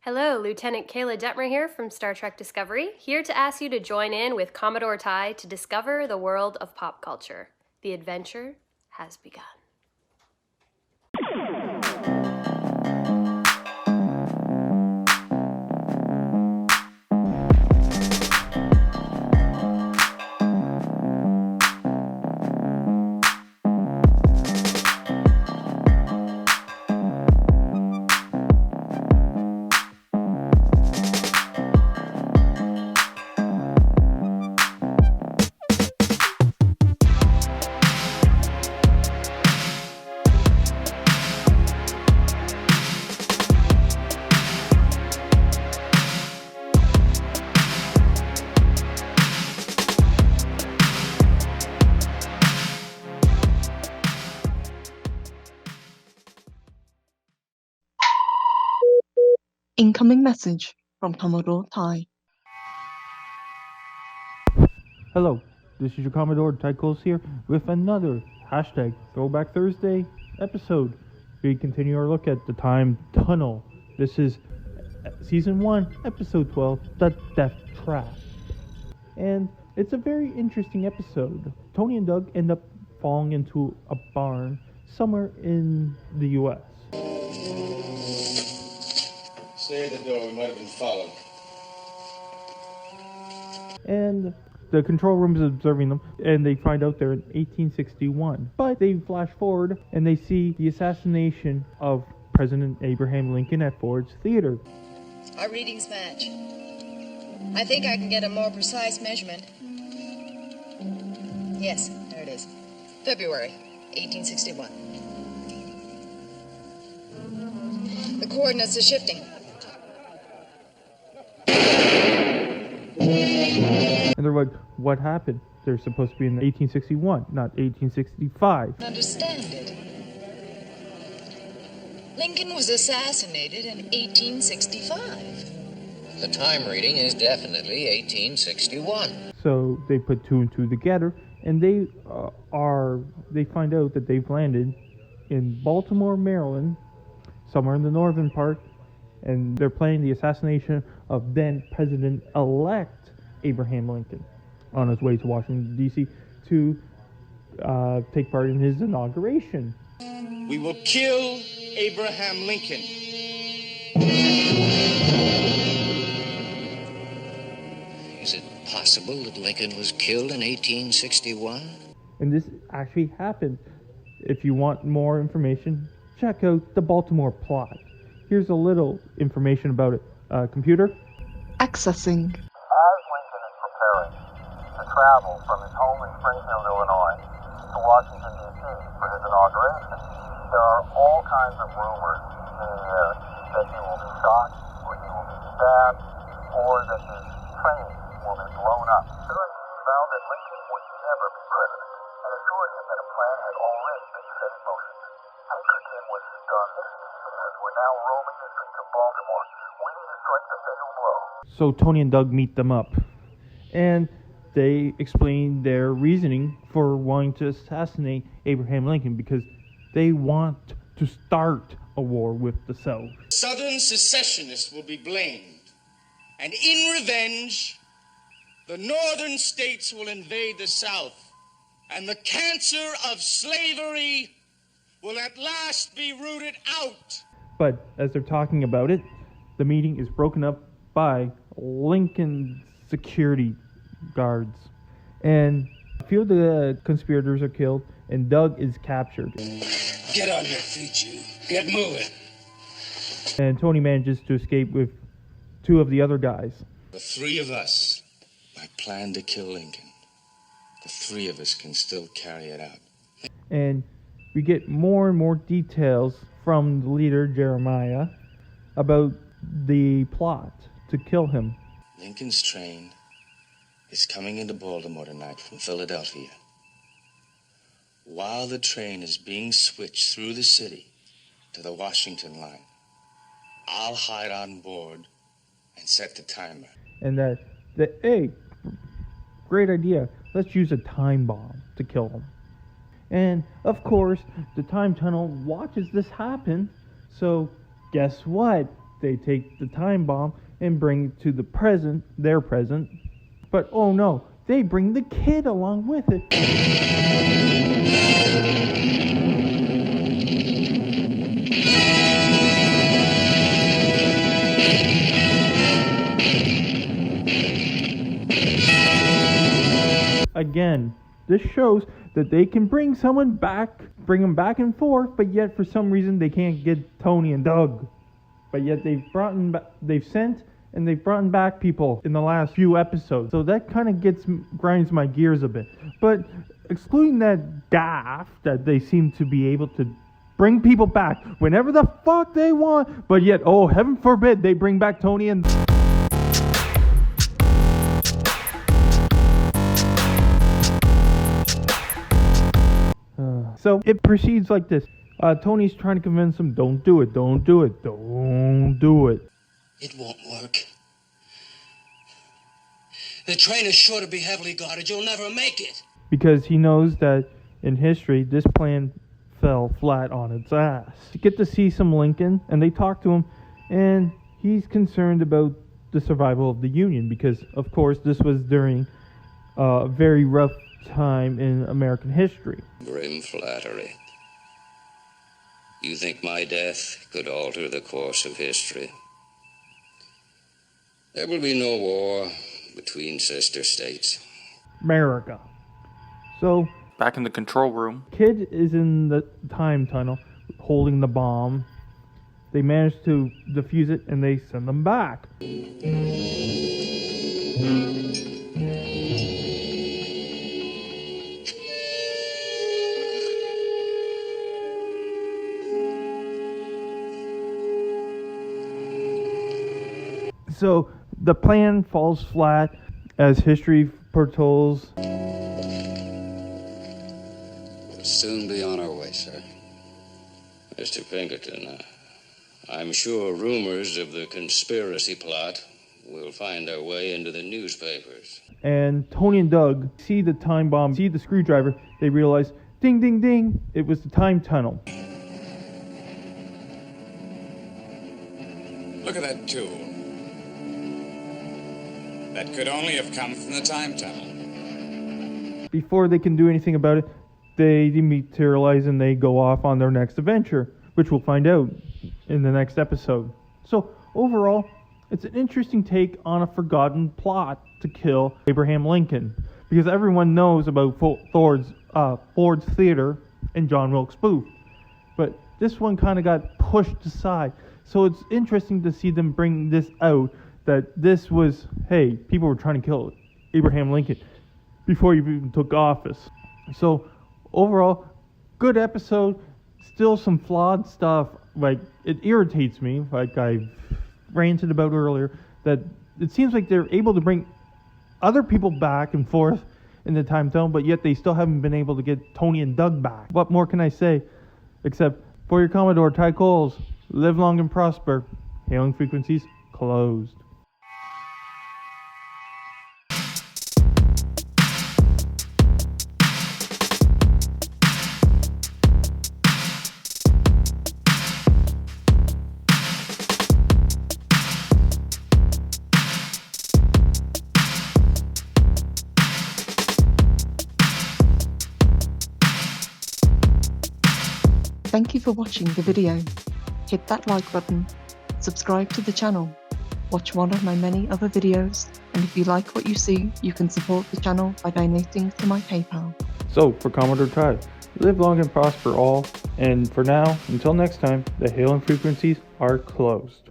Hello, Lieutenant Kayla Detmer here from Star Trek Discovery, here to ask you to join in with Commodore Ty to discover the world of pop culture. The adventure has begun. Incoming message from Commodore Ty. Hello, this is your Commodore Ty Coles here with another hashtag Throwback Thursday episode. We continue our look at the Time Tunnel. This is Season 1, Episode 12, The Death Trap. And it's a very interesting episode. Tony and Doug end up falling into a barn somewhere in the U.S. Stay at the door, we might have been followed. And the control room is observing them, and they find out they're in 1861. But they flash forward, and they see the assassination of President Abraham Lincoln at Ford's Theater. Our readings match. I think I can get a more precise measurement. Yes, there it is. February 1861. The coordinates are shifting. And they're like, what happened? They're supposed to be in 1861, not 1865. Understand it. Lincoln was assassinated in 1865. The time reading is definitely 1861. So they put two and two together, and they find out that they've landed in Baltimore, Maryland, somewhere in the northern part, and they're planning the assassination of then President-elect Abraham Lincoln on his way to Washington, D.C. to take part in his inauguration. We will kill Abraham Lincoln. Is it possible that Lincoln was killed in 1861? And this actually happened. If you want more information, check out the Baltimore Plot. Here's a little information about it. Computer? Accessing. As Lincoln is preparing to travel from his home in Springfield, Illinois, to Washington, D.C. for his inauguration, there are all kinds of rumors in the air that he will be shot, or he will be stabbed, or that his train will be blown up. Skerritt found that Lincoln would never be president and assured him that a plan had already been set in motion. Pinkerton was stunned. As we're now roaming the streets of Baltimore, waiting to strike the fatal blow. So Tony and Doug meet them up, and they explain their reasoning for wanting to assassinate Abraham Lincoln because they want to start a war with the South. Southern secessionists will be blamed, and in revenge, the northern states will invade the South, and the cancer of slavery will at last be rooted out. But as they're talking about it, the meeting is broken up by Lincoln security guards. And a few of the conspirators are killed, and Doug is captured. Get on your feet, you. Get moving. And Tony manages to escape with two of the other guys. The three of us, I plan to kill Lincoln. The three of us can still carry it out. And we get more and more details from the leader, Jeremiah, about the plot to kill him. Lincoln's train is coming into Baltimore tonight from Philadelphia. While the train is being switched through the city to the Washington line, I'll hide on board and set the timer. And hey, great idea. Let's use a time bomb to kill him. And, of course, the time tunnel watches this happen. So, guess what? They take the time bomb and bring it to the present, their present. But oh no, they bring the kid along with it. Again, this shows that they can bring someone back, bring them back and forth, but yet for some reason they can't get Tony and Doug. But yet they've sent and they've brought back people in the last few episodes. So that kind of grinds my gears a bit. But excluding that daft that they seem to be able to bring people back whenever the fuck they want, but yet, oh, heaven forbid, they bring back Tony and... So it proceeds like this. Tony's trying to convince him, don't do it, don't do it, don't do it. It won't work. The train is sure to be heavily guarded. You'll never make it. Because he knows that in history, this plan fell flat on its ass. You get to see some Lincoln, and they talk to him, and he's concerned about the survival of the Union, because, of course, this was during a very rough time in American history. Grim flattery. You think my death could alter the course of history? There will be no war between sister states. America. So, back in the control room, Kid is in the time tunnel holding the bomb. They manage to defuse it and they send them back. So the plan falls flat, as history foretells. We'll soon be on our way, sir. Mr. Pinkerton, I'm sure rumors of the conspiracy plot will find their way into the newspapers. And Tony and Doug see the time bomb, see the screwdriver. They realize, ding, ding, ding, it was the time tunnel. Look at that tool. That could only have come from the time tunnel. Before they can do anything about it, they dematerialize and they go off on their next adventure, which we'll find out in the next episode. So overall, it's an interesting take on a forgotten plot to kill Abraham Lincoln, because everyone knows about Ford's Theater and John Wilkes Booth, but this one kind of got pushed aside. So it's interesting to see them bring this out, that this was, hey, people were trying to kill Abraham Lincoln before he even took office. So overall, good episode. Still some flawed stuff. Like, it irritates me, like I ranted about earlier, that it seems like they're able to bring other people back and forth in the time tunnel, but yet they still haven't been able to get Tony and Doug back. What more can I say? Except, for your Commodore, Ty Coles, live long and prosper. Hailing frequencies closed. Thank you for watching the video. Hit that like button, subscribe to the channel, watch one of my many other videos, and if you like what you see, you can support the channel by donating to my PayPal. So, for Commodore Ty, live long and prosper all, and for now, until next time, the hailing frequencies are closed.